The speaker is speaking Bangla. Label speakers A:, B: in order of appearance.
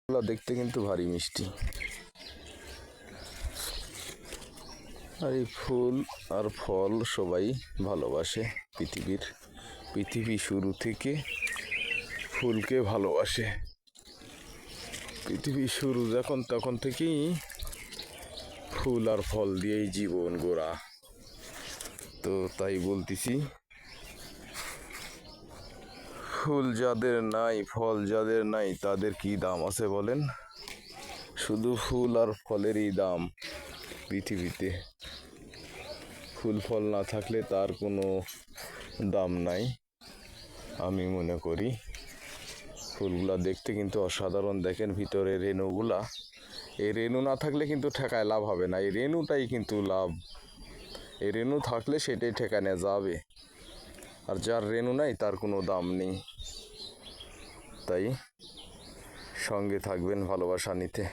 A: ফুলগুলো দেখতে কিন্তু ভারী মিষ্টি। আর এই ফুল আর ফল সবাই ভালোবাসে। পৃথিবী শুরু থেকে ফুলকে ভালোবাসে। পৃথিবীর শুরু যখন তখন থেকেই ফুল আর ফল দিয়েই জীবন গোড়া। তো তাই বলতেছি, ফুল যাদের নাই, ফল যাদের নাই, তাদের কি দাম আছে বলেন? শুধু ফুল আর ফলেরই দাম পৃথিবীতে। ফুল ফল না থাকলে তার কোনো দাম নাই আমি মনে করি। ফুলগুলা দেখতে কিন্তু অসাধারণ। দেখেন ভিতরে রেণুগুলা, এই রেণু না থাকলে কিন্তু ঠেকায় লাভ হবে না। এই রেণুটাই কিন্তু লাভ। এই রেণু থাকলে সেটাই ঠেকানো যাবে, আর যার রেণু নাই তার কোনো দাম নেই। তাই সঙ্গে থাকবেন ভালোবাসা নিতে।